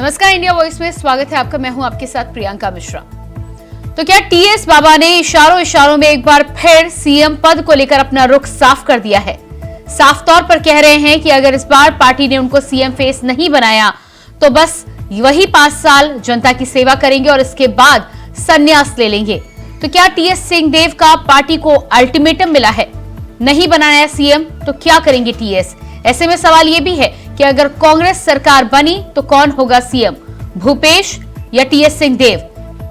नमस्कार, India voice में स्वागत है आपका। मैं हूं आपके साथ प्रियंका मिश्रा। तो क्या टीएस बाबा ने इशारों में एक बार फिर सीएम पद को लेकर अपना रुख साफ कर दिया है? साफ तौर पर कह रहे हैं कि अगर इस बार पार्टी ने उनको सीएम फेस नहीं बनाया तो बस वही 5 साल जनता की सेवा करेंगे और इसके बाद संन्यास ले लेंगे। तो क्या टीएस सिंहदेव का पार्टी को अल्टीमेटम मिला है? नहीं बनाया सीएम तो क्या करेंगे टीएस? ऐसे में सवाल यह भी है कि अगर कांग्रेस सरकार बनी तो कौन होगा सीएम, भूपेश या टीएस सिंहदेव?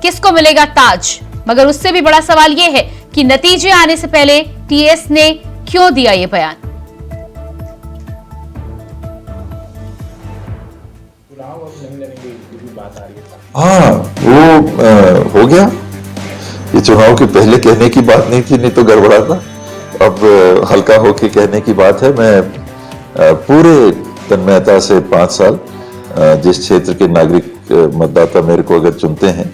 किसको मिलेगा ताज? मगर उससे भी बड़ा सवाल यह है कि नतीजे आने से पहले टीएस ने क्यों दिया यह बयान? हाँ, वो हो गया। ये चुनाव के पहले कहने की बात नहीं थी, नहीं तो गड़बड़ाता। अब हल्का होके कहने की बात है। मैं पूरे तन्मयता से 5 साल जिस क्षेत्र के नागरिक मतदाता मेरे को अगर चुनते हैं,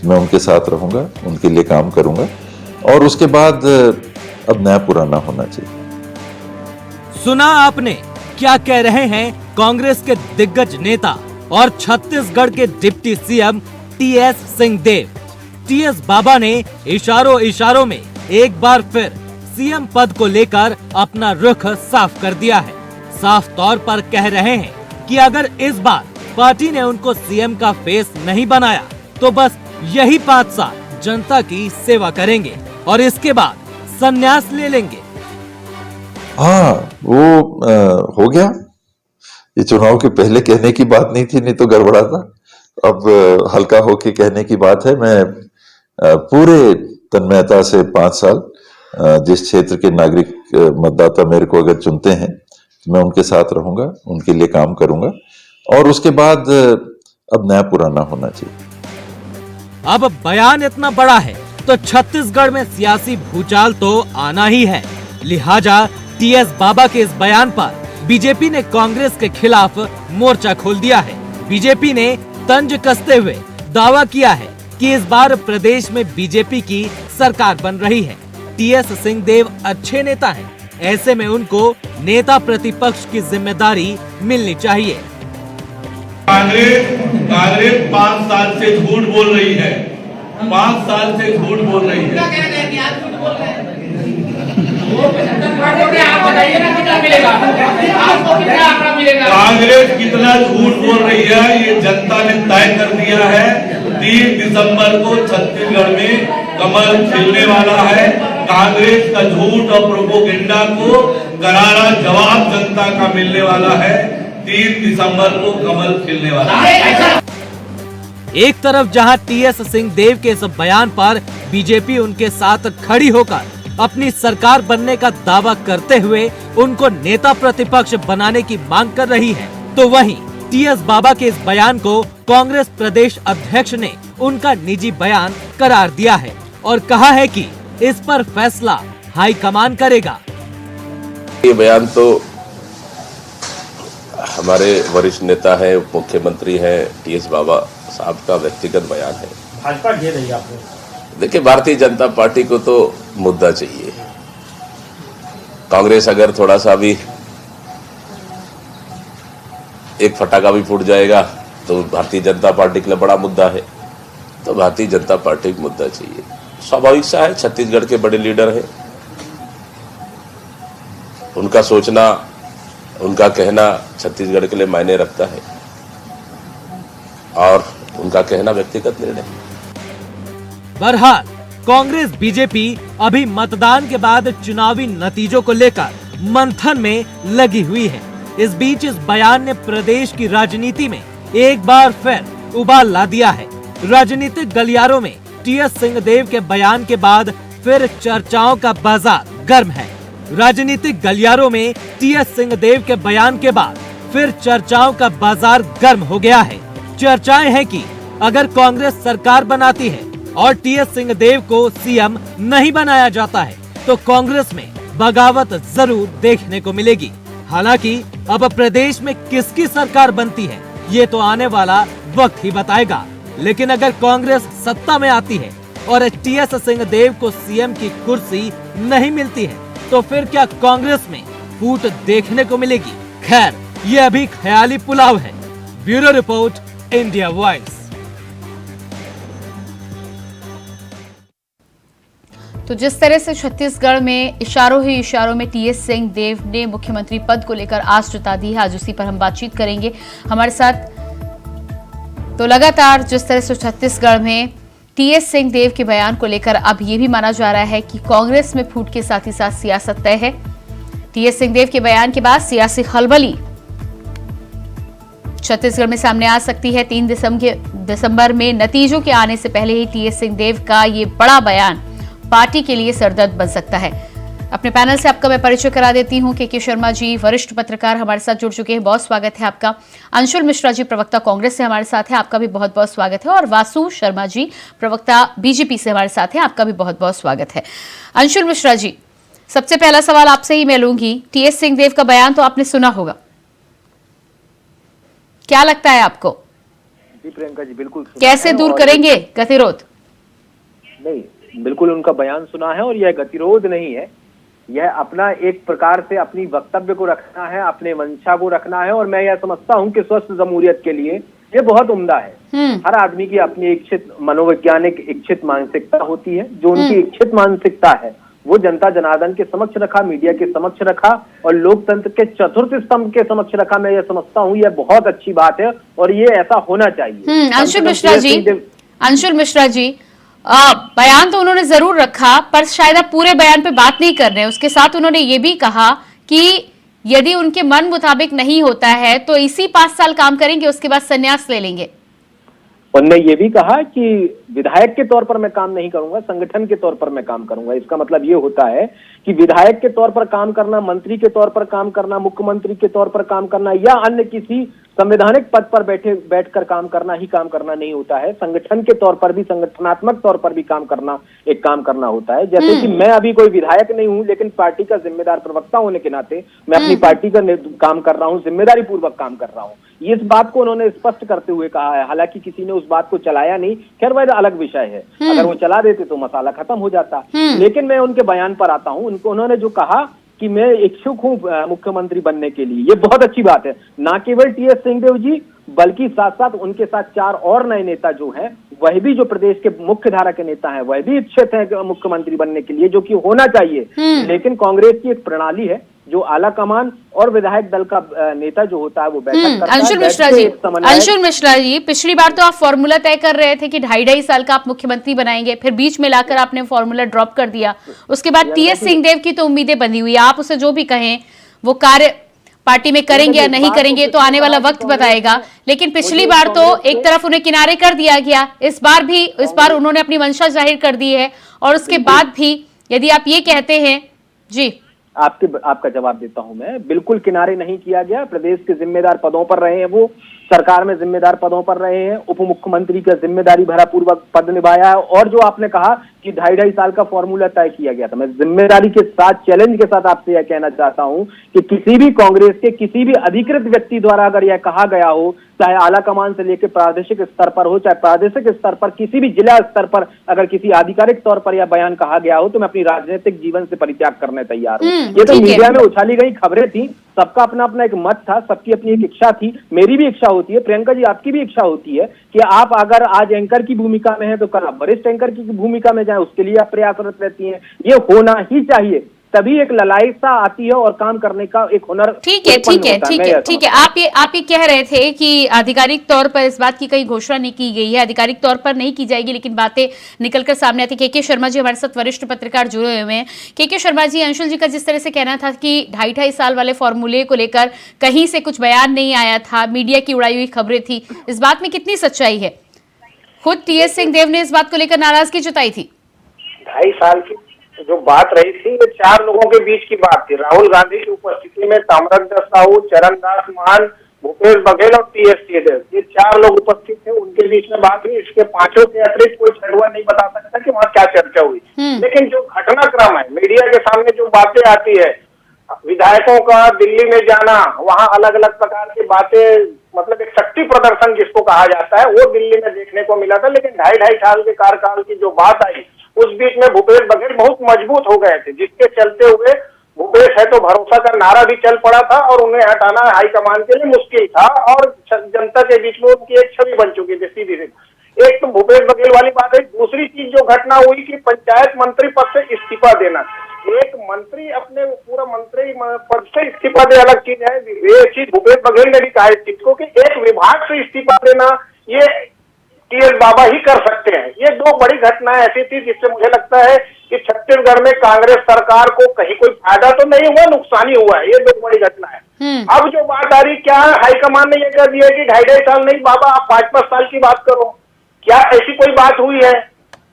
मैं उनके साथ रहूंगा, उनके लिए काम करूंगा और उसके बाद अब नया पुराना होना चाहिए। सुना आपने क्या कह रहे हैं कांग्रेस के दिग्गज नेता और छत्तीसगढ़ के deputy CM TS Singhdeo. TS Baba ने इशारों में एक बार फिर सीएम पद को लेकर अपना रुख साफ कर दिया है। साफ तौर पर कह रहे हैं कि अगर इस बार पार्टी ने उनको सीएम का फेस नहीं बनाया तो बस यही 5 साल जनता की सेवा करेंगे और इसके बाद संन्यास ले लेंगे। हाँ, वो हो गया। ये चुनाव के पहले कहने की बात नहीं थी, नहीं तो गड़बड़ाता। अब हल्का होके कहने की बात है। मैं पूरे तन्मयता से 5 साल जिस क्षेत्र के नागरिक मतदाता मेरे को अगर चुनते हैं, मैं उनके साथ रहूंगा, उनके लिए काम करूंगा और उसके बाद अब नया पुराना होना चाहिए। अब बयान इतना बड़ा है तो छत्तीसगढ़ में सियासी भूचाल तो आना ही है। लिहाजा टीएस बाबा के इस बयान पर बीजेपी ने कांग्रेस के खिलाफ मोर्चा खोल दिया है। बीजेपी ने तंज कसते हुए दावा किया है कि इस बार प्रदेश में बीजेपी की सरकार बन रही है। टीएस सिंहदेव अच्छे नेता हैं, ऐसे में उनको नेता प्रतिपक्ष की जिम्मेदारी मिलनी चाहिए। कांग्रेस 5 साल से झूठ बोल रही है, 5 साल से झूठ बोल रही है। कांग्रेस कितना झूठ बोल रही है ये जनता ने तय कर दिया है। 3 दिसंबर को छत्तीसगढ़ में कमल खिलने वाला है। कांग्रेस का झूठ और प्रोपोगेंडा को करारा जवाब जनता का मिलने वाला है। 3 दिसंबर को कमल खिलने वाला है। एक तरफ जहां टीएस सिंहदेव के इस बयान पर बीजेपी उनके साथ खड़ी होकर अपनी सरकार बनने का दावा करते हुए उनको नेता प्रतिपक्ष बनाने की मांग कर रही है, तो वहीं टीएस बाबा के इस बयान को कांग्रेस प्रदेश अध्यक्ष ने उनका निजी बयान करार दिया है और कहा है कि इस पर फैसला हाईकमान करेगा। ये बयान तो हमारे वरिष्ठ नेता है, उप मुख्यमंत्री है टीएस बाबा साहब का व्यक्तिगत बयान है। भाजपा घेर रही है आपको। देखिए, भारतीय जनता पार्टी को तो मुद्दा चाहिए। कांग्रेस अगर थोड़ा सा भी एक फटाका भी फूट जाएगा तो भारतीय जनता पार्टी के लिए बड़ा मुद्दा है। तो भारतीय जनता पार्टी को मुद्दा चाहिए, स्वाभाविक सा है। छत्तीसगढ़ के बड़े लीडर हैं, उनका सोचना, उनका कहना छत्तीसगढ़ के लिए मायने रखता है और उनका कहना व्यक्तिगत निर्णय है। बहरहाल कांग्रेस बीजेपी अभी मतदान के बाद चुनावी नतीजों को लेकर मंथन में लगी हुई है। इस बीच इस बयान ने प्रदेश की राजनीति में एक बार फिर उबाल ला दिया है। राजनीतिक गलियारों में टीएस सिंहदेव के बयान के बाद फिर चर्चाओं का बाजार गर्म है। राजनीतिक गलियारों में टीएस सिंहदेव के बयान के बाद फिर चर्चाओं का बाजार गर्म हो गया है। चर्चाएं हैं कि अगर कांग्रेस सरकार बनाती है और टीएस सिंहदेव को सीएम नहीं बनाया जाता है तो कांग्रेस में बगावत जरूर देखने को मिलेगी। हालांकि अब प्रदेश में किसकी सरकार बनती है ये तो आने वाला वक्त ही बताएगा। लेकिन अगर कांग्रेस सत्ता में आती है और टीएस सिंहदेव को सीएम की कुर्सी नहीं मिलती है तो फिर क्या कांग्रेस में फूट देखने को मिलेगी? खैर, ये अभी ख्याली पुलाव है। Bureau report, India voice. तो जिस तरह से छत्तीसगढ़ में इशारों ही इशारों में टीएस सिंहदेव ने मुख्यमंत्री पद को लेकर आस जता दी है, आज उसी पर हम बातचीत करेंगे हमारे साथ। तो लगातार जिस तरह से छत्तीसगढ़ में टीएस सिंहदेव के बयान को लेकर अब यह भी माना जा रहा है कि कांग्रेस में फूट के साथ ही साथ सियासत तय है। टीएस सिंहदेव के बयान के बाद सियासी खलबली छत्तीसगढ़ में सामने आ सकती है। 3 दिसंबर में नतीजों के आने से पहले ही टीएस सिंहदेव का ये बड़ा बयान पार्टी के लिए सरदर्द बन सकता है। अपने पैनल से आपका मैं परिचय करा देती हूं। के शर्मा जी वरिष्ठ पत्रकार हमारे साथ जुड़ चुके हैं, बहुत स्वागत है आपका। अंशुल मिश्रा जी प्रवक्ता कांग्रेस से हमारे साथ हैं, आपका भी बहुत बहुत स्वागत है। और वासु शर्मा जी प्रवक्ता बीजेपी से हमारे साथ हैं, आपका भी बहुत बहुत स्वागत है। अंशुल मिश्रा जी, सबसे पहला सवाल आपसे ही मैं लूंगी। टीएस सिंहदेव का बयान तो आपने सुना होगा, क्या लगता है आपको? जी प्रियंका जी, बिल्कुल कैसे दूर करेंगे गतिरोध? नहीं, बिल्कुल उनका बयान सुना है और यह गतिरोध नहीं है, यह अपना एक प्रकार से अपनी वक्तव्य को रखना है, अपने मंशा को रखना है। और मैं यह समझता हूं कि स्वस्थ जमहूरियत के लिए ये बहुत उम्दा है। हर आदमी की अपनी इच्छित मनोवैज्ञानिक इच्छित मानसिकता होती है। जो उनकी इच्छित मानसिकता है वो जनता जनार्दन के समक्ष रखा, मीडिया के समक्ष रखा और लोकतंत्र के चतुर्थ स्तंभ के समक्ष रखा। मैं ये समझता हूँ यह बहुत अच्छी बात है और ये ऐसा होना चाहिए। अंशुल मिश्रा जी, बयान तो उन्होंने जरूर रखा, पर शायद आप पूरे बयान पे बात नहीं कर रहे हैं। उसके साथ उन्होंने ये भी कहा कि यदि उनके मन मुताबिक नहीं होता है तो इसी 5 साल काम करेंगे, उसके बाद संन्यास ले लेंगे। उन्होंने ये भी कहा कि विधायक के तौर पर मैं काम नहीं करूंगा, संगठन के तौर पर मैं काम करूंगा। इसका मतलब ये होता है कि विधायक के तौर पर काम करना, मंत्री के तौर पर काम करना, मुख्यमंत्री के तौर पर काम करना या अन्य किसी संवैधानिक पद पर बैठकर काम करना नहीं होता है। संगठन के तौर पर भी, संगठनात्मक तौर पर भी काम करना होता है। जैसे कि मैं अभी कोई विधायक नहीं हूं, लेकिन पार्टी का जिम्मेदार प्रवक्ता होने के नाते मैं अपनी पार्टी का काम कर रहा हूं, जिम्मेदारी पूर्वक काम कर रहा हूं। इस बात को उन्होंने स्पष्ट करते हुए कहा है। हालांकि किसी ने उस बात को चलाया नहीं, खैर वह अलग विषय है। अगर वो चला देते तो मसाला खत्म हो जाता। लेकिन मैं उनके बयान पर आता हूं। उन्होंने जो कहा कि मैं इच्छुक हूं मुख्यमंत्री बनने के लिए, ये बहुत अच्छी बात है। ना केवल टीएस सिंहदेव जी बल्कि साथ साथ उनके साथ 4 और नए नेता जो हैं, वह भी जो प्रदेश के मुख्य धारा के नेता हैं, वह भी इच्छुक हैं मुख्यमंत्री बनने के लिए, जो कि होना चाहिए। लेकिन कांग्रेस की एक प्रणाली है जो आला कमान और विधायक दल का नेता जो होता है वो बैठक करता है। अंशुल मिश्रा जी, पिछली बार तो आप फॉर्मूला तय कर रहे थे कि 2.5 साल का आप मुख्यमंत्री बनाएंगे, फिर बीच में लाकर आपने फॉर्मूला ड्रॉप कर दिया। उसके बाद टीएस सिंहदेव की तो उम्मीदें बंधी हुई। आप उसे जो भी कहें वो कार्य पार्टी में करेंगे या नहीं करेंगे तो आने वाला वक्त बताएगा। लेकिन पिछली बार तो एक तरफ उन्हें किनारे कर दिया गया, इस बार उन्होंने अपनी मंशा जाहिर कर दी है। और उसके बाद भी यदि आप ये कहते हैं जी, आपका जवाब देता हूं मैं। बिल्कुल किनारे नहीं किया गया। प्रदेश के जिम्मेदार पदों पर रहे हैं, वो सरकार में जिम्मेदार पदों पर रहे हैं, उप मुख्यमंत्री का जिम्मेदारी भरा पूर्वक पद निभाया है। और जो आपने कहा कि 2.5 साल का फॉर्मूला तय किया गया था, मैं जिम्मेदारी के साथ, चैलेंज के साथ आपसे यह कहना चाहता हूं कि किसी भी कांग्रेस के किसी भी अधिकृत व्यक्ति द्वारा अगर यह कहा गया हो, चाहे आला कमान से लेकर प्रादेशिक स्तर पर हो, चाहे प्रादेशिक स्तर पर किसी भी जिला स्तर पर अगर किसी आधिकारिक तौर पर यह बयान कहा गया हो, तो मैं अपनी राजनीतिक जीवन से परित्याग करने तैयार हूँ। ये तो मीडिया में उछाली गई खबरें थी, सबका अपना अपना एक मत था, सबकी अपनी एक इच्छा थी। मेरी भी इच्छा होती है, प्रियंका जी आपकी भी इच्छा होती है कि आप अगर आज एंकर की भूमिका में है तो कल आप वरिष्ठ एंकर की भूमिका में जाए, उसके लिए आप प्रयासरत रहती हैं। ये होना ही चाहिए, तभी एक ललायता आती है और काम करने का एक हुनर। ठीक है। आप ये कह रहे थे कि आधिकारिक तौर पर इस बात की कहीं घोषणा नहीं की गई है, आधिकारिक तौर पर नहीं की जाएगी, लेकिन बातें निकलकर सामने आती। के शर्मा जी हमारे साथ वरिष्ठ पत्रकार जुड़े हुए हैं। के शर्मा जी, अंशुल जी का जिस तरह से कहना था कि 2.5 साल वाले फॉर्मूले को लेकर कहीं से कुछ बयान नहीं आया था, मीडिया की उड़ाई हुई खबरें थी, इस बात में कितनी सच्चाई है? खुद टीएस सिंहदेव ने इस बात को लेकर नाराजगी जताई थी। 2.5 साल की जो बात रही थी ये 4 लोगों के बीच की बात थी। राहुल गांधी की उपस्थिति में ताम्रध्वज साहू, चरणदास मान, भूपेश बघेल और टीएस सिंहदेव, ये 4 लोग उपस्थित थे, उनके बीच में बात हुई। इसके 5 के अतिरिक्त कोई छड़ुआ नहीं बता सकता कि वहाँ क्या चर्चा हुई। लेकिन जो घटनाक्रम है, मीडिया के सामने जो बातें आती है, विधायकों का दिल्ली में जाना, वहाँ अलग अलग प्रकार की बातें, मतलब एक शक्ति प्रदर्शन जिसको कहा जाता है, वो दिल्ली में देखने को मिला था। लेकिन 2.5 साल के कार्यकाल की जो बात आई, उस बीच में भूपेश बघेल बहुत मजबूत हो गए थे, जिसके चलते हुए भूपेश कांग्रेस है तो भरोसा का नारा भी चल पड़ा था और उन्हें हटाना हाईकमान के लिए मुश्किल था और जनता के बीच में उनकी एक छवि बन चुकी थी सीधी सीधी। एक तो भूपेश बघेल वाली बात है। दूसरी चीज जो घटना हुई कि पंचायत मंत्री पद से इस्तीफा देना। एक मंत्री अपने पूरा मंत्री पद से इस्तीफा दे अलग चीज है, ये चीज भूपेश बघेल ने भी कहा इस चीज को कि एक विभाग से इस्तीफा देना ये टीएस बाबा ही कर सकते हैं। ये दो बड़ी घटनाएं ऐसी थी जिससे मुझे लगता है कि छत्तीसगढ़ में कांग्रेस सरकार को कहीं कोई फायदा तो नहीं हुआ, नुकसान ही हुआ है। ये दो बड़ी घटना है। अब जो बात आ रही क्या है, हाईकमान ने ये कर दिया कि 2.5 साल नहीं बाबा आप 5-5 साल की बात करो। क्या ऐसी कोई बात हुई है?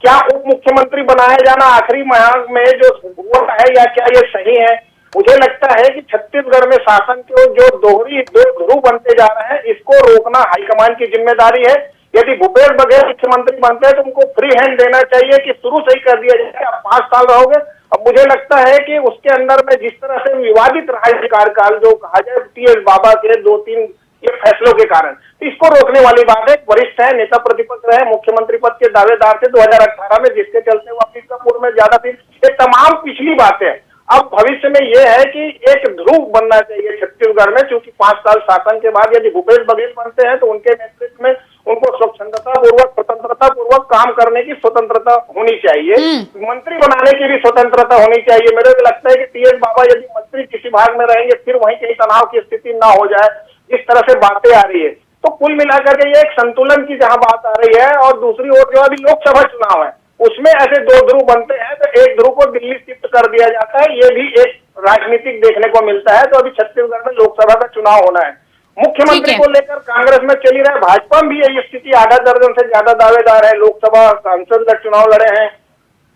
क्या उप मुख्यमंत्री बनाया जाना आखिरी माह में जो हुआ है या क्या ये सही है? मुझे लगता है कि छत्तीसगढ़ में शासन के जो दो ध्रुव बनते जा रहे हैं इसको रोकना हाईकमान की जिम्मेदारी है। यदि भूपेश बघेल मुख्यमंत्री बनते हैं तो उनको फ्री हैंड देना चाहिए कि शुरू से ही कर दिया जाए आप 5 साल रहोगे। अब मुझे लगता है कि उसके अंदर में जिस तरह से विवादित रहा है कार्यकाल जो कहा जाए टीएस बाबा के 2-3 ये फैसलों के कारण, तो इसको रोकने वाली बात है। वरिष्ठ है, नेता प्रतिपक्ष रहे, मुख्यमंत्री पद के दावेदार थे 2018 में, जिसके चलते वो अमृतसर में ज्यादा थी। ये तमाम पिछली बातें अब भविष्य में ये है कि एक ध्रुव बनना चाहिए छत्तीसगढ़ में, क्योंकि 5 साल शासन के बाद यदि भूपेश बघेल बनते हैं तो उनके नेतृत्व में उनको स्वच्छंदता पूर्वक स्वतंत्रता पूर्वक काम करने की स्वतंत्रता होनी चाहिए, मंत्री बनाने की भी स्वतंत्रता होनी चाहिए। मेरे को लगता है कि टीएस बाबा यदि मंत्री किसी भाग में रहेंगे फिर वहीं कहीं तनाव की स्थिति ना हो जाए, इस तरह से बातें आ रही है। तो कुल मिलाकर के ये एक संतुलन की जहां बात आ रही है और दूसरी ओर जो अभी लोकसभा चुनाव है उसमें ऐसे 2 ध्रुव बनते हैं तो एक ध्रुव को दिल्ली शिफ्ट कर दिया जाता है, ये भी एक राजनीतिक देखने को मिलता है। तो अभी छत्तीसगढ़ में लोकसभा का चुनाव होना है, मुख्यमंत्री को लेकर कांग्रेस में चली रहा है, भाजपा में भी यही स्थिति, आधा दर्जन से ज्यादा दावेदार है, लोकसभा सांसद चुनाव लड़े हैं,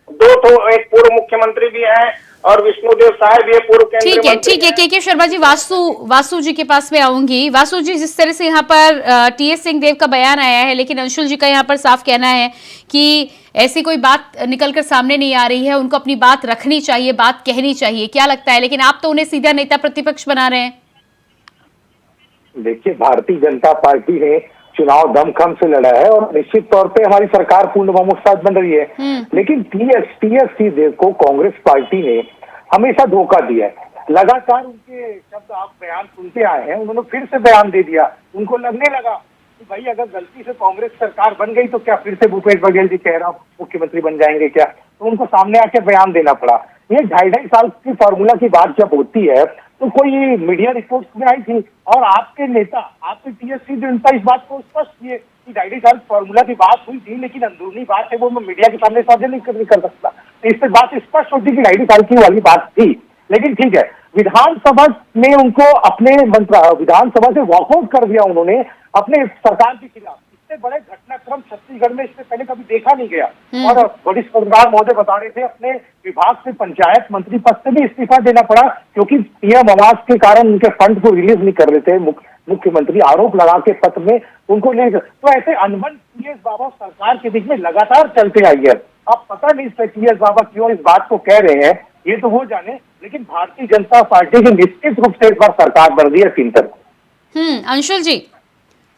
2 तो एक पूर्व मुख्यमंत्री भी हैं और विष्णुदेव साय भी पूर्व केंद्रीय मंत्री। ठीक है के शर्मा जी, वासु जी के पास में आऊंगी। वासु जी, जिस तरह से यहाँ पर टीएस सिंहदेव का बयान आया है, लेकिन अंशुल जी का यहाँ पर साफ कहना है कि ऐसी कोई बात निकलकर सामने नहीं आ रही है, उनको अपनी बात रखनी चाहिए, बात कहनी चाहिए, क्या लगता है? लेकिन आप तो उन्हें सीधा नेता प्रतिपक्ष बना रहे हैं। देखिए, भारतीय जनता पार्टी ने चुनाव दमखम से लड़ा है और निश्चित तौर पे हमारी सरकार पूर्ण बहुमत के साथ बन रही है, लेकिन टीएस सिंहदेव को कांग्रेस पार्टी ने हमेशा धोखा दिया है। लगातार उनके शब्द आप बयान सुनते आए हैं, उन्होंने फिर से बयान दे दिया। उनको लगने लगा कि भाई अगर गलती से कांग्रेस सरकार बन गई तो क्या फिर से भूपेश बघेल जी चेहरा मुख्यमंत्री बन जाएंगे क्या? तो उनको सामने आके बयान देना पड़ा। ये 2.5 साल की फॉर्मूला की बात जब होती है तो कोई मीडिया रिपोर्ट्स में आई थी और आपके नेता, आपके टीएस सिंहदेव इस बात को स्पष्ट किए कि 2.5 साल फॉर्मूला की बात हुई थी, लेकिन अंदरूनी बात है वो मैं मीडिया के सामने साझा नहीं कर सकता। तो इससे बात स्पष्ट होती कि 2.5 साल की वाली बात थी। लेकिन ठीक है, विधानसभा में उनको अपने विधानसभा से वॉकआउट कर दिया उन्होंने अपने सरकार के खिलाफ। इससे बड़े घटनाक्रम छत्तीसगढ़ में इससे पहले कभी देखा नहीं गया। और वरिष्ठ पत्रकार महोदय बता रहे थे अपने विभाग से पंचायत मंत्री पद से भी इस्तीफा देना पड़ा क्योंकि पीएम आवास के कारण उनके फंड को रिलीज नहीं कर रहे थे मुख्यमंत्री, आरोप लगा के पत्र में उनको ले। तो ऐसे अनबन टीएस बाबा सरकार के बीच में लगातार चलते आई है। अब पता नहीं टीएस बाबा क्यों इस बात को कह रहे हैं, ये तो वो जाने, लेकिन भारतीय जनता पार्टी की निश्चित रूप से इस बार सरकार बन रही है 3 तक। अंशुल जी,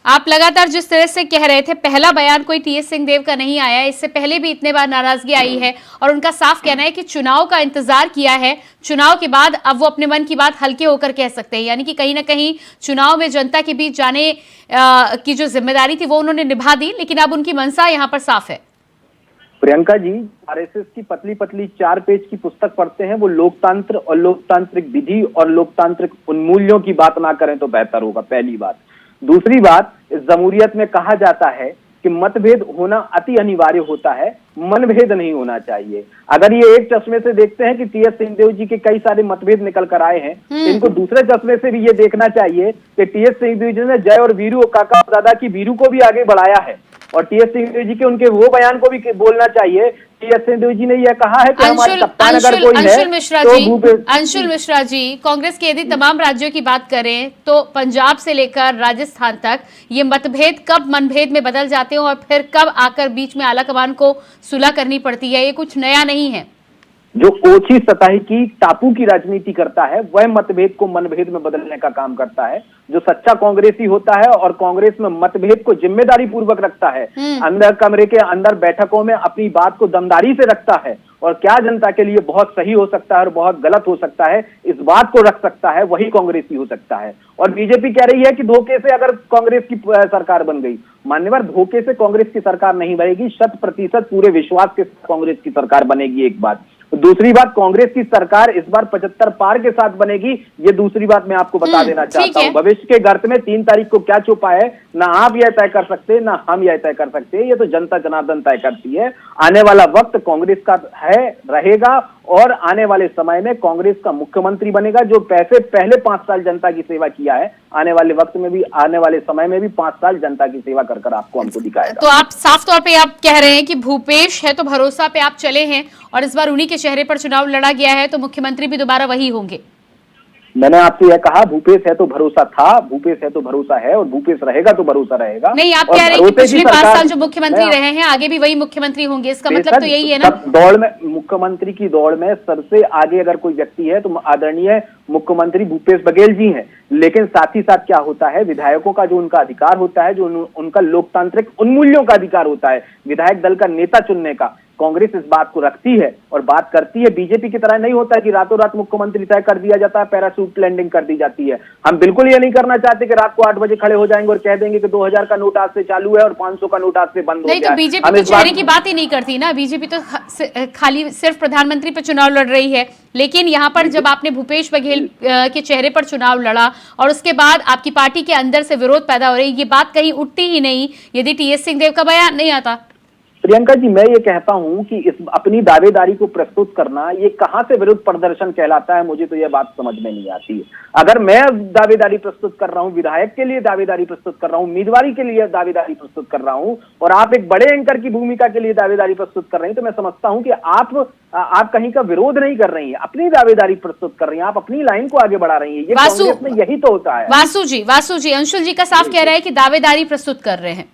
आप लगातार जिस तरह से कह रहे थे, पहला बयान कोई टीएस सिंहदेव का नहीं आया, इससे पहले भी इतने बार नाराजगी आई है और उनका साफ कहना है कि चुनाव का इंतजार किया है, चुनाव के बाद अब वो अपने मन की बात हल्के होकर कह सकते हैं। यानी कि कहीं ना कहीं चुनाव में जनता के बीच जाने की जो जिम्मेदारी थी वो उन्होंने निभा दी, लेकिन अब उनकी मंशा यहाँ पर साफ है। प्रियंका जी, आरएसएस की पतली पतली 4 पेज की पुस्तक पढ़ते हैं, वो लोकतंत्र और लोकतांत्रिक विधि और लोकतांत्रिक उन्मूल्यों की बात ना करें तो बेहतर होगा, पहली बात। दूसरी बात, इस जमहूरियत में कहा जाता है कि मतभेद होना अति अनिवार्य होता है, मनभेद नहीं होना चाहिए। अगर ये एक चश्मे से देखते हैं कि टीएस सिंहदेव जी के कई सारे मतभेद निकल कर आए हैं, तो इनको दूसरे चश्मे से भी ये देखना चाहिए कि टीएस सिंहदेव जी ने जय और वीरू काका दादा की वीरू को भी आगे बढ़ाया है और टीएस सिंहदेव जी के उनके वो बयान को भी बोलना चाहिए। टीएस सिंहदेव जी ने यह कहा है कि हमारे कप्तान अगर कोई है अंशुल मिश्रा जी, कांग्रेस के यदि तमाम राज्यों की बात करें तो पंजाब से लेकर राजस्थान तक ये मतभेद कब मनभेद में बदल जाते हैं और फिर कब आकर बीच में आला कमान को सुलह करनी पड़ती है, ये कुछ नया नहीं है। जो ओछी सतह की टापू की राजनीति करता है, वह मतभेद को मनभेद में बदलने का काम करता है। जो सच्चा कांग्रेसी होता है और कांग्रेस में मतभेद को जिम्मेदारी पूर्वक रखता है, अंदर कमरे के अंदर बैठकों में अपनी बात को दमदारी से रखता है और क्या जनता के लिए बहुत सही हो सकता है और बहुत गलत हो सकता है, इस बात को रख सकता है, वही कांग्रेसी हो सकता है। और बीजेपी कह रही है कि धोखे से अगर कांग्रेस की सरकार बन गई, मान्यवर धोखे से कांग्रेस की सरकार नहीं बनेगी, 100% पूरे विश्वास के साथ कांग्रेस की सरकार बनेगी, एक बात। दूसरी बात, कांग्रेस की सरकार इस बार 75 पार के साथ बनेगी, ये दूसरी बात मैं आपको बता देना चाहता हूं। भविष्य के गर्त में 3 तारीख को क्या छुपा है, ना आप यह तय कर सकते, ना हम यह तय कर सकते, ये तो जनता जनार्दन तय करती है। आने वाला वक्त कांग्रेस का है, रहेगा, और आने वाले समय में कांग्रेस का मुख्यमंत्री बनेगा, जो पहले 5 साल जनता की सेवा किया है, आने वाले वक्त में भी, आने वाले समय में भी 5 साल जनता की सेवा कर आपको हमको दिखाएगा। तो आप साफ तौर पे आप कह रहे हैं कि भूपेश है तो भरोसा पे आप चले हैं और इस बार उन्हीं के चेहरे पर चुनाव लड़ा गया है, तो मुख्यमंत्री भी दोबारा वही होंगे। मैंने आपसे यह कहा, भूपेश है तो भरोसा था, भूपेश है तो भरोसा है, और भूपेश रहेगा तो भरोसा रहेगा। नहीं, आप कह रहे हैं कि पिछले 5 साल जो मुख्यमंत्री रहे हैं आगे भी वही मुख्यमंत्री होंगे, इसका मतलब तो यही है ना। दौड़ में, मुख्यमंत्री की दौड़ में सबसे आगे अगर कोई व्यक्ति है तो आदरणीय मुख्यमंत्री भूपेश बघेल जी हैं। लेकिन साथ ही साथ क्या होता है, विधायकों का जो उनका अधिकार होता है, जो उनका लोकतांत्रिक उन्मूल्यों का अधिकार होता है, विधायक दल का नेता चुनने का, कांग्रेस इस बात को रखती है और बात करती है। बीजेपी की तरह नहीं होता है कि रातों रात मुख्यमंत्री तय कर दिया जाता है, पैराशूट लैंडिंग कर दी जाती है। हम बिल्कुल ये नहीं करना चाहते कि रात को 8 बजे खड़े हो जाएंगे और कह देंगे कि 2000 का नोट आज से चालू है और 500 का नोट आज से बंद हो गया। नहीं, तो बीजेपी तो चेहरे की बात ही नहीं करती ना, बीजेपी तो खाली सिर्फ प्रधानमंत्री पर चुनाव लड़ रही है। लेकिन यहाँ पर जब आपने भूपेश बघेल के चेहरे पर चुनाव लड़ा और उसके बाद आपकी पार्टी के अंदर से विरोध पैदा हो रही, ये बात कहीं उठती ही नहीं यदि टीएस सिंहदेव का बयान नहीं आता। प्रियंका जी, मैं ये कहता हूं कि इस अपनी दावेदारी को प्रस्तुत करना, ये कहां से विरोध प्रदर्शन कहलाता है, मुझे तो यह बात समझ में नहीं आती है। अगर मैं दावेदारी प्रस्तुत कर रहा हूं, विधायक के लिए दावेदारी प्रस्तुत कर रहा हूं, उम्मीदवारी के लिए दावेदारी प्रस्तुत कर रहा हूं, और आप एक बड़े एंकर की भूमिका के लिए दावेदारी प्रस्तुत कर रहे हैं, तो मैं समझता हूं कि आप कहीं का विरोध नहीं कर रही हैं, अपनी दावेदारी प्रस्तुत कर रही हैं, आप अपनी लाइन को आगे बढ़ा रही हैं। ये कांग्रेस में यही तो होता है। वासु जी, अंशुल जी का साफ कह रहा है कि दावेदारी प्रस्तुत कर रहे हैं।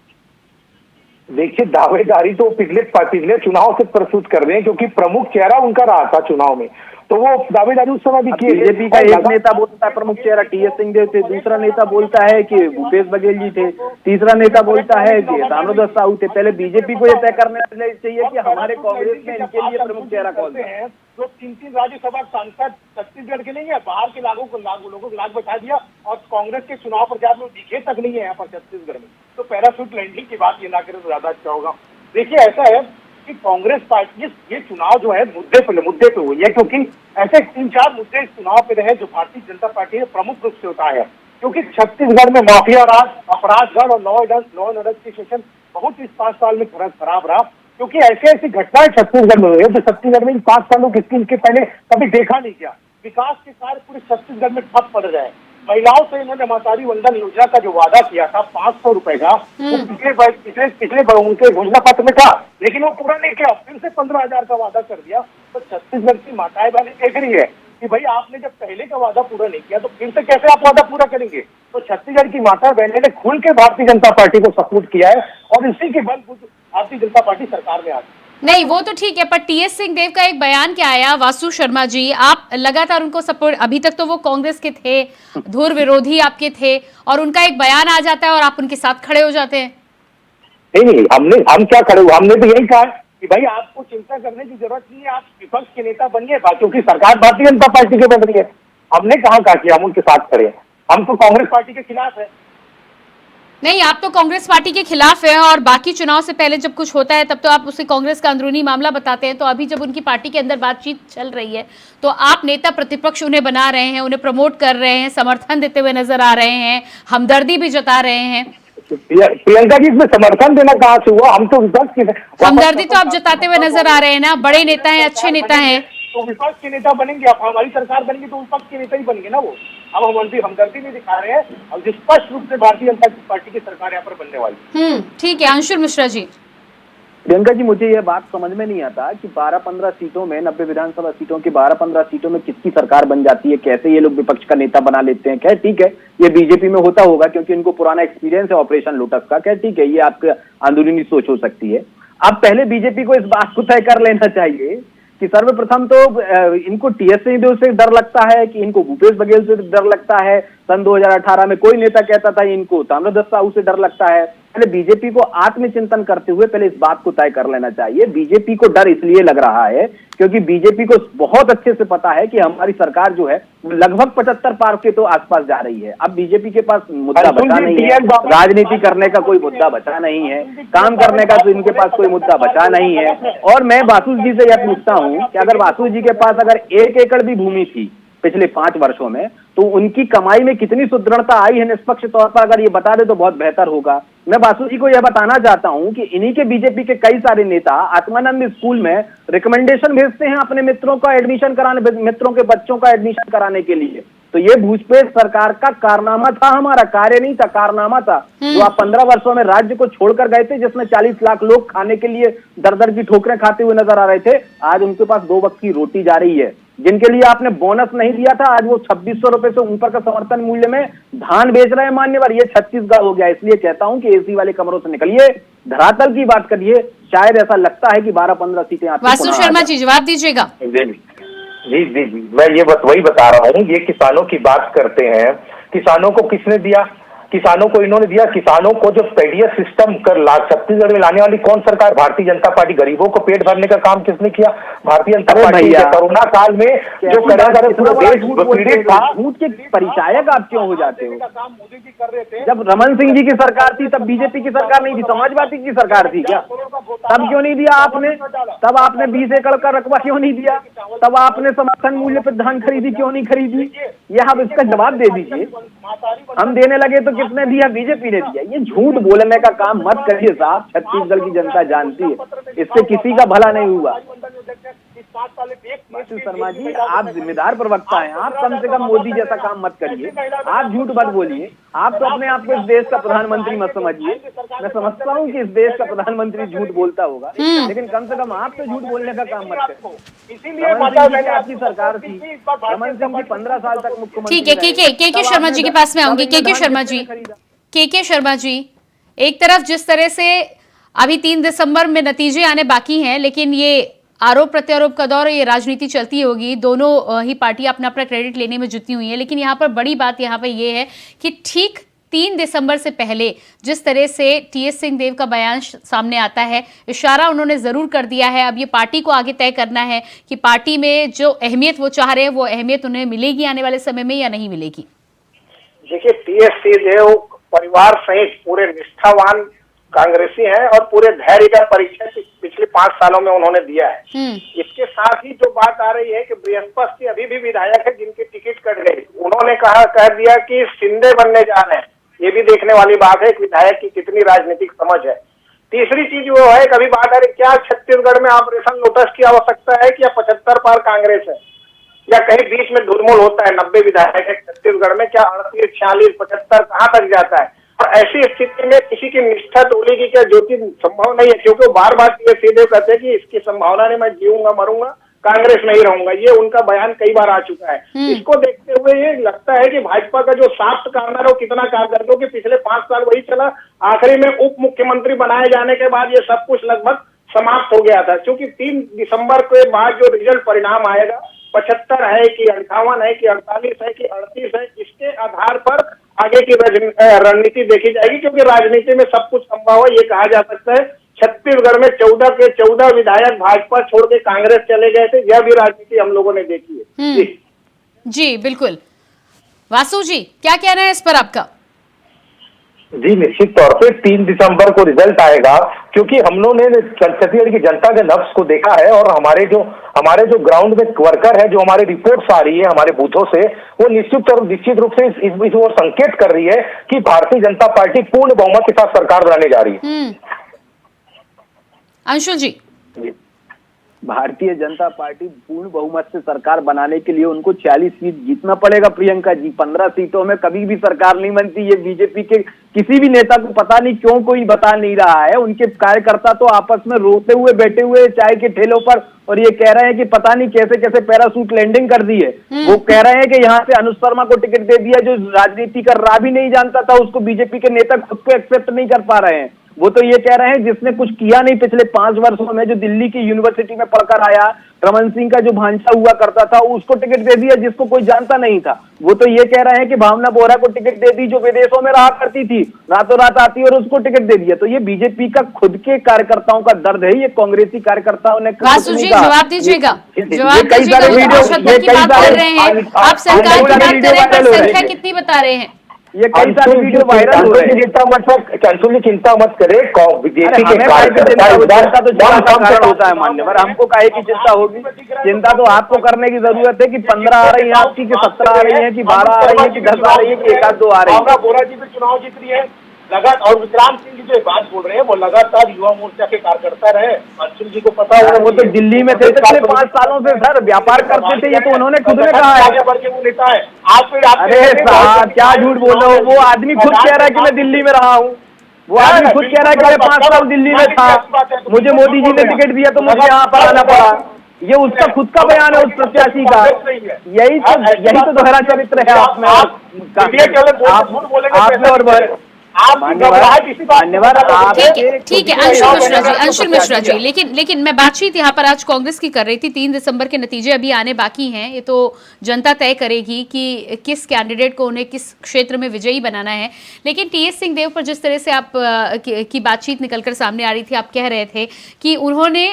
देखिए, दावेदारी तो पिछले चुनाव से प्रस्तुत कर रहे हैं, क्योंकि प्रमुख चेहरा उनका रहा था चुनाव में, तो वो दावेदारी उस समय भी की। बीजेपी का एक नेता बोलता है प्रमुख चेहरा टीएस सिंहदेव थे, दूसरा नेता बोलता है कि भूपेश बघेल जी थे, तीसरा नेता बोलता है कि ताम्रध्वज साहू थे। पहले बीजेपी को यह तय करना चाहिए कि हमारे कांग्रेस में इनके लिए प्रमुख चेहरा कौन है। जो 3 राज्यसभा सांसद छत्तीसगढ़ के नहीं है, बाहर के लोगों को लाग बैठा दिया, और कांग्रेस के चुनाव प्रचार में दिखे तक नहीं है यहाँ पर छत्तीसगढ़ में, तो पैराशूट लैंडिंग की बात ये ना करें तो ज्यादा अच्छा होगा। देखिए, ऐसा है कि कांग्रेस पार्टी ये चुनाव जो है मुद्दे पे हुई है, क्योंकि ऐसे 3-4 मुद्दे इस चुनाव पे रहे जो भारतीय जनता पार्टी ने प्रमुख रूप से उठाए हैं। क्योंकि छत्तीसगढ़ में माफिया राज, अपराधगढ़ और लॉ एंड ऑर्डर की सिचुएशन बहुत इस 5 साल में खराब रहा, क्योंकि ऐसी घटनाएं छत्तीसगढ़ में हुई है जो छत्तीसगढ़ में 5 सालों के पहले कभी देखा नहीं गया। विकास के कार्य पूरे छत्तीसगढ़ में ठप पड़ रहे हैं। महिलाओं से इन्होंने मातारी वंदन योजना का जो वादा किया था 500 रुपए का, वो पिछले उनके घोषणा पत्र में था, लेकिन वो पूरा नहीं किया। फिर से 15,000 का वादा कर दिया। तो छत्तीसगढ़ की माताएं बहनें देख रही है कि भाई आपने जब पहले का वादा पूरा नहीं किया तो फिर से कैसे आप वादा पूरा करेंगे। तो छत्तीसगढ़ की माता बहनें ने खुल के भारतीय जनता पार्टी को सपोर्ट किया है और इसी के बल भारतीय जनता पार्टी सरकार में आ गई। नहीं, वो तो ठीक है, पर टीएस सिंहदेव का एक बयान क्या आया, वासु शर्मा जी, आप लगातार उनको सपोर्ट, अभी तक तो वो कांग्रेस के थे, धुर विरोधी आपके थे, और उनका एक बयान आ जाता है और आप उनके साथ खड़े हो जाते हैं। नहीं, हम क्या खड़े हुए, हमने तो यही कहा कि भाई आपको चिंता करने की जरूरत नहीं है, आप विपक्ष के नेता बनिए, क्योंकि सरकार भारतीय जनता पार्टी की बन रही है। हमने कहा कि हम उनके साथ खड़े हैं, हम तो कांग्रेस पार्टी के खिलाफ है। नहीं, आप तो कांग्रेस पार्टी के खिलाफ हैं, और बाकी चुनाव से पहले जब कुछ होता है तब तो आप उसे कांग्रेस का अंदरूनी मामला बताते हैं। तो अभी जब उनकी पार्टी के अंदर बातचीत चल रही है तो आप नेता प्रतिपक्ष उन्हें बना रहे हैं, उन्हें प्रमोट कर रहे हैं, समर्थन देते हुए नजर आ रहे हैं, हमदर्दी भी जता रहे हैं। प्रियंका जी, इसमें समर्थन देना कहाँ से हुआ? हम तो विपक्ष के, हमदर्दी तो आप जताते हुए नजर आ रहे हैं ना, बड़े नेता हैं, अच्छे नेता हैं, तो विपक्ष के नेता बनेंगे। अब हमारी सरकार बनेगी तो विपक्ष के नेता ही बनेंगे ना वो। अब हम हमदर्दी नहीं दिखा रहे हैं, अब स्पष्ट रूप से भारतीय जनता पार्टी की सरकार यहाँ पर बनने वाली। ठीक है। अंशुल मिश्रा जी। प्रियंका जी, मुझे यह बात समझ में नहीं आता कि 12-15 सीटों में, 90 विधानसभा सीटों की 12-15 सीटों में किसकी सरकार बन जाती है, कैसे ये लोग विपक्ष का नेता बना लेते हैं। खैर ठीक है, ये बीजेपी में होता होगा क्योंकि इनको पुराना एक्सपीरियंस है ऑपरेशन लोटस का। खैर ठीक है, ये आपकी अंदरूनी सोच हो सकती है। अब पहले बीजेपी को इस बात को तय कर लेना चाहिए कि सर्वप्रथम तो इनको टीएस सिंहदेव से डर लगता है, कि इनको भूपेश बघेल से डर लगता है। सन 2018 में कोई नेता कहता था इनको ताम्रध्वज साहू से डर लगता है। पहले बीजेपी को आत्मचिंतन करते हुए पहले इस बात को तय कर लेना चाहिए। बीजेपी को डर इसलिए लग रहा है क्योंकि बीजेपी को बहुत अच्छे से पता है कि हमारी सरकार जो है लगभग 75 पार के तो आसपास जा रही है। अब बीजेपी के पास मुद्दा बचा नहीं है, राजनीति करने का कोई मुद्दा बचा नहीं है, काम करने का तो इनके पास कोई मुद्दा बचा नहीं है। और मैं वासु जी से यह पूछता हूं कि अगर वासु जी के पास अगर 1 एकड़ भी भूमि थी पिछले 5 वर्षों में, तो उनकी कमाई में कितनी सुदृढ़ता आई है निष्पक्ष तौर पर अगर ये बता दे तो बहुत बेहतर होगा। मैं वासु जी को यह बताना चाहता हूं कि इन्हीं के बीजेपी के कई सारे नेता आत्मानंद स्कूल में रिकमेंडेशन भेजते हैं अपने मित्रों का एडमिशन कराने, मित्रों के बच्चों का एडमिशन कराने के लिए। तो ये भूपेश सरकार का कारनामा था, हमारा कार्य नहीं था, कारनामा था। जो आप 15 वर्षों में राज्य को छोड़कर गए थे, जिसमें 40 लाख लोग खाने के लिए दर दर की ठोकरें खाते हुए नजर आ रहे थे, आज उनके पास 2 वक्त की रोटी जा रही है। जिनके लिए आपने बोनस नहीं दिया था, आज वो 2600 रुपए से ऊपर का समर्थन मूल्य में धान बेच रहे हैं मान्यवर। ये छत्तीसगढ़ हो गया। इसलिए कहता हूं कि एसी वाले कमरों से निकलिए, धरातल की बात करिए। शायद ऐसा लगता है कि 12-15 सीटें आपकी। वासु शर्मा जी जवाब दीजिएगा। जी जी जी, मैं ये वही बता रहा हूँ। ये किसानों की बात करते हैं, किसानों को किसने दिया? किसानों को इन्होंने दिया। किसानों को जो पीडीएस सिस्टम कर छत्तीसगढ़ में लाने वाली कौन सरकार? भारतीय जनता पार्टी। गरीबों को पेट भरने का काम किसने किया? भारतीय जनता पार्टी। कोरोना काल में जो पूरा देश पीड़ित था, झूठ के परिचायक आप क्यों हो जाते हो? जब रमन सिंह जी की सरकार थी तब बीजेपी की सरकार नहीं थी, समाजवादी की सरकार थी क्या? तब क्यों नहीं दिया आपने? तब आपने 20 एकड़ का रकबा क्यों नहीं दिया? तब आपने समर्थन मूल्य पर धान खरीदी क्यों नहीं खरीदी? यह आप इसका जवाब दे दीजिए। हम देने लगे तो किसने दिया? बीजेपी ने दिया। ये झूठ बोलने का काम मत करिए साहब, छत्तीसगढ़ की जनता जानती है, इससे किसी का भला नहीं हुआ। वासु शर्मा जी, आप जिम्मेदार प्रवक्ता हैं, आप कम से कम मोदी जैसा काम मत करिए। आप झूठ मत बोलिए। आप तो अपने आप को इस देश का प्रधानमंत्री मत समझिए। मैं समझता हूँ कि इस देश का प्रधानमंत्री झूठ बोलता होगा, लेकिन कम से कम आप तो झूठ बोलने का काम मत करिए। इसीलिए आपकी सरकार थी, रमन सिंह जी 15 साल तक मुख्यमंत्री। ठीक है, के शर्मा जी के पास में आऊंगी। के शर्मा जी, एक तरफ जिस तरह से अभी 3 दिसंबर में नतीजे आने बाकी हैं, लेकिन ये आरोप प्रत्यारोप का दौर, ये राजनीति चलती होगी। दोनों ही पार्टियां अपना अपना क्रेडिट लेने में जुटी हुई हैं, लेकिन यहाँ पर बड़ी बात यहाँ पर ये है कि ठीक 3 दिसंबर से पहले जिस तरह से टीएस सिंहदेव का बयान सामने आता है, इशारा उन्होंने जरूर कर दिया है। अब ये पार्टी को आगे तय करना है कि पार्टी में जो अहमियत वो चाह रहे हैं, वो अहमियत उन्हें मिलेगी आने वाले समय में या नहीं मिलेगी। देखिए, टीएस सिंहदेव परिवार सहित पूरे निष्ठावान कांग्रेसी हैं और पूरे धैर्य का परिचय पिछले 5 सालों में उन्होंने दिया है। इसके साथ ही जो बात आ रही है कि बृहस्पति अभी भी विधायक है जिनकी टिकट कट गई, उन्होंने कह दिया कि शिंदे बनने जा रहे हैं। ये भी देखने वाली बात है कि विधायक की कितनी राजनीतिक समझ है। तीसरी चीज वो है, कभी बात आ रही क्या छत्तीसगढ़ में ऑपरेशन लोटस की आवश्यकता है कि या 75 पार कांग्रेस है, या कहीं बीच में धुलमुल होता है? 90 विधायक है छत्तीसगढ़ में, क्या 38, 46, 75 कहाँ तक जाता है? और ऐसी स्थिति में किसी की निष्ठा तोड़ेगी क्या, जो कि संभव नहीं है, क्योंकि वो बार बार ये सीधे कहते हैं कि इसकी संभावना नहीं, मैं जीऊंगा मरूंगा, कांग्रेस में ही रहूंगा। ये उनका बयान कई बार आ चुका है। इसको देखते हुए ये लगता है कि भाजपा का जो साफ्ट कार्नर है वो कितना कारगर, क्योंकि पिछले 5 साल वही चला। आखिरी में उप मुख्यमंत्री बनाए जाने के बाद ये सब कुछ लगभग समाप्त हो गया था, क्योंकि 3 दिसंबर के बाद जो रिजल्ट परिणाम आएगा, 75 है कि 58 है कि 48 है कि 38 है, इसके आधार पर आगे की रणनीति देखी जाएगी। क्योंकि राजनीति में सब कुछ संभव है। ये कहा जा सकता है छत्तीसगढ़ में 14 के 14 विधायक भाजपा छोड़ के कांग्रेस चले गए थे। यह भी राजनीति हम लोगों ने देखी है। जी बिल्कुल। वासु जी, क्या कहना है इस पर आपका? जी, निश्चित तौर पे 3 दिसंबर को रिजल्ट आएगा, क्योंकि हम लोगों ने छत्तीसगढ़ की जनता के नफ्स को देखा है और हमारे जो ग्राउंड में वर्कर है, जो हमारे रिपोर्ट्स आ रही है हमारे बूथों से, वो निश्चित रूप से इस ओर संकेत कर रही है कि भारतीय जनता पार्टी पूर्ण बहुमत के साथ सरकार बनाने जा रही है। अंशुल जी, भारतीय जनता पार्टी पूर्ण बहुमत से सरकार बनाने के लिए उनको 40 सीट जीतना पड़ेगा प्रियंका जी। 15 सीटों में कभी भी सरकार नहीं बनती। ये बीजेपी के किसी भी नेता को पता नहीं क्यों कोई बता नहीं रहा है। उनके कार्यकर्ता तो आपस में रोते हुए बैठे हुए चाय के ठेलों पर, और ये कह रहे हैं कि पता नहीं कैसे कैसे पैरासूट लैंडिंग कर दी है। वो कह रहे हैं कि यहाँ से अनुज शर्मा को टिकट दे दिया, जो राजनीति का राह भी नहीं जानता था, उसको बीजेपी के नेता खुद को एक्सेप्ट नहीं कर पा रहे हैं। वो तो ये कह रहे हैं जिसने कुछ किया नहीं पिछले 5 वर्षों में, जो दिल्ली की यूनिवर्सिटी में पढ़कर आया, रमन सिंह का जो भांजा हुआ करता था, उसको टिकट दे दिया जिसको कोई जानता नहीं था। वो तो ये कह रहे हैं कि भावना बोरा को टिकट दे दी जो विदेशों में रहा करती थी, रातों रात आती और उसको टिकट दे दिया। तो ये बीजेपी का खुद के कार्यकर्ताओं का दर्द है, ये कांग्रेसी कार्यकर्ताओं ने वासु जी जवाब दीजिएगा, जवाब दीजिएगा। की बात कर रहे हैं आप, सरकार की बात कर रहे हैं, पर संख्या कितनी बता रहे हैं? ये कई सारे वीडियो वायरल हो रहे हैं। चिंता मत करे, बीजेपी के चिंता तो कारण होता है मान्यवर, हमको काहे की चिंता होगी? चिंता तो आपको करने की जरूरत है कि 15 आ रही है आपकी, कि 17 आ रही है, कि 12 आ रही है, कि 10 आ रही है, कि 1 2 आ रही है। बोरा जी भी चुनाव जीत रही है लगातार, और विक्रांत सिंह जी जो बात बोल रहे हैं वो लगातार युवा मोर्चा के कार्यकर्ता रहे। अंशुल जी को पता होगा, वो तो दिल्ली में थे पिछले 5 सालों से सर, व्यापार करते थे, ये तो उन्होंने खुद ने कहा है। आगे बढ़ के वो नेता है आप। अरे साहब क्या झूठ बोल रहे हो, वो आदमी खुद कह रहा है कि मैं दिल्ली में रहा हूँ, वो आदमी खुद कह रहा है कि मैं 5 साल दिल्ली में था, मुझे मोदी जी ने टिकट दिया तो मुझे यहाँ पर आना पड़ा। ये उसका खुद का बयान है, उस प्रत्याशी का। यही तो दोहरा चरित्र है आप में और ठीक है अंशुल मिश्रा जी, लेकिन मैं बातचीत यहाँ पर आज कांग्रेस की कर रही थी। 3 दिसंबर के नतीजे अभी आने बाकी हैं, ये तो जनता तय करेगी कि किस कैंडिडेट को उन्हें किस क्षेत्र में विजयी बनाना है। लेकिन टीएस सिंहदेव पर जिस तरह से आप की बातचीत निकलकर सामने आ रही थी, आप कह रहे थे कि उन्होंने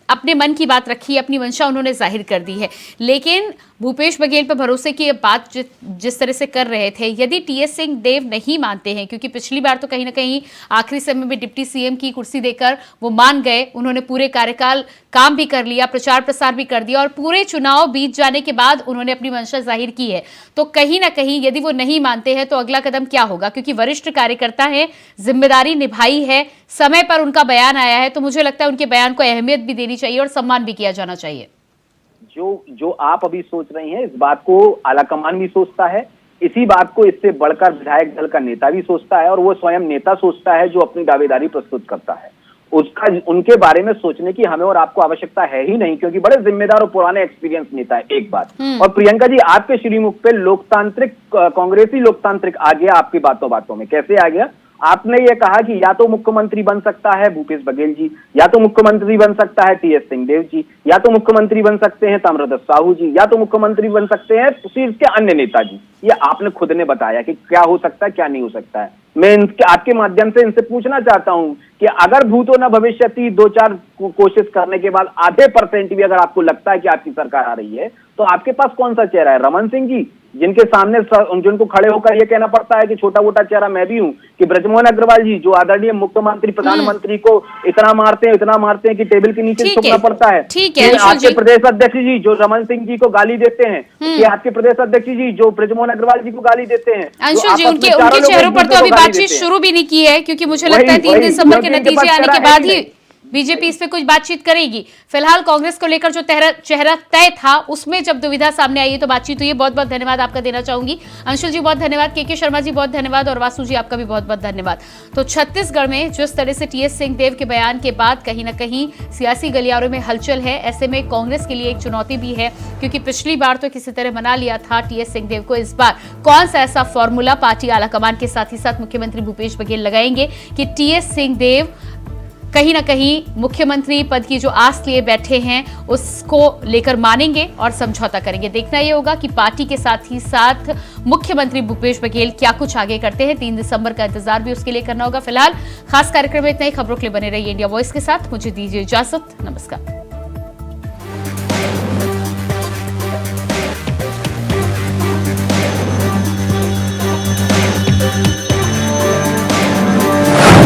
अपने मन की बात रखी, अपनी मंशा उन्होंने जाहिर कर दी है। लेकिन भूपेश बघेल पर भरोसे की बात जिस तरह से कर रहे थे, यदि टीएस सिंहदेव नहीं मानते हैं, क्योंकि पिछली बार तो कहीं ना कहीं आखिरी समय में डिप्टी सीएम की कुर्सी देकर वो मान गए, उन्होंने पूरे कार्यकाल काम भी कर लिया, प्रचार प्रसार भी कर दिया और पूरे चुनाव बीत जाने के बाद उन्होंने अपनी मंशा जाहिर की है। तो कहीं ना कहीं यदि वो नहीं मानते हैं तो अगला कदम क्या होगा? क्योंकि वरिष्ठ कार्यकर्ता है, जिम्मेदारी निभाई है, समय पर उनका बयान आया है, तो मुझे लगता है उनके बयान को अहमियत भी देनी चाहिए और सम्मान भी किया जाना चाहिए। जो आप अभी सोच रही हैं, इस बात को आलाकमान भी सोचता है, इसी बात को इससे बढ़कर विधायक दल का नेता भी सोचता है, और वो स्वयं नेता सोचता है जो अपनी दावेदारी प्रस्तुत करता है। उसका उनके बारे में सोचने की हमें और आपको आवश्यकता है ही नहीं, क्योंकि बड़े जिम्मेदार और पुराने एक्सपीरियंस नेता है। एक बात और प्रियंका जी, आपके श्रीमुख पे लोकतांत्रिक, कांग्रेसी लोकतांत्रिक आ गया आपकी बातों बातों में। कैसे आ गया? आपने ये कहा कि या तो मुख्यमंत्री बन सकता है भूपेश बघेल जी, या तो मुख्यमंत्री बन सकता है टीएस सिंहदेव जी, या तो मुख्यमंत्री बन सकते हैं ताम्रध्वज साहू जी, या तो मुख्यमंत्री बन सकते हैं शीर्ष के अन्य नेता जी। ये आपने खुद ने बताया कि क्या हो सकता है, क्या नहीं हो सकता है। मैं आपके माध्यम से इनसे पूछना चाहता हूं कि अगर भूतो न भविष्यति 2-4 कोशिश करने के बाद आधे % भी अगर आपको लगता है कि आपकी सरकार आ रही है, तो आपके पास कौन सा चेहरा है? रमन सिंह जी, जिनके सामने जिनको खड़े होकर यह कहना पड़ता है कि छोटा मोटा चेहरा मैं भी हूं, कि ब्रजमोहन अग्रवाल जी जो आदरणीय मुख्यमंत्री प्रधानमंत्री को इतना मारते हैं कि टेबल के नीचे झुकना पड़ता है। आपके प्रदेश अध्यक्ष जी जो रमन सिंह जी को गाली देते हैं, कि आपके प्रदेश अध्यक्ष जी जो ब्रजमोहन अग्रवाल जी को गाली देते हैं। अंशुल जी, उनके चेहरों पर तो अभी बातचीत शुरू भी नहीं की है, क्योंकि मुझे लगता है 3 दिसंबर के नतीजे आने के बाद ही बीजेपी इस पे कुछ बातचीत करेगी। फिलहाल कांग्रेस को लेकर जो चेहरा तय था, उसमें जब दुविधा सामने आई है तो बातचीत हुई है। बहुत बहुत धन्यवाद आपका देना चाहूंगी अंशुल जी, बहुत धन्यवाद। के शर्मा जी बहुत धन्यवाद, और वासु जी आपका भी बहुत बहुत धन्यवाद। तो छत्तीसगढ़ में जिस तरह से टीएस सिंहदेव के बयान के बाद कहीं ना कहीं सियासी गलियारों में हलचल है, ऐसे में कांग्रेस के लिए एक चुनौती भी है, क्योंकि पिछली बार तो किसी तरह मना लिया था टीएस सिंहदेव को। इस बार कौन सा ऐसा फॉर्मूला पार्टी आलाकमान के साथ ही साथ मुख्यमंत्री भूपेश बघेल लगाएंगे कि टीएस सिंहदेव कहीं ना कहीं मुख्यमंत्री पद की जो आस लिए बैठे हैं उसको लेकर मानेंगे और समझौता करेंगे। देखना यह होगा कि पार्टी के साथ ही साथ मुख्यमंत्री भूपेश बघेल क्या कुछ आगे करते हैं। 3 दिसंबर का इंतजार भी उसके लिए करना होगा। फिलहाल खास कार्यक्रम में इतना ही। खबरों के लिए बने रहिए इंडिया वॉइस के साथ। मुझे दीजिए इजाजत, नमस्कार।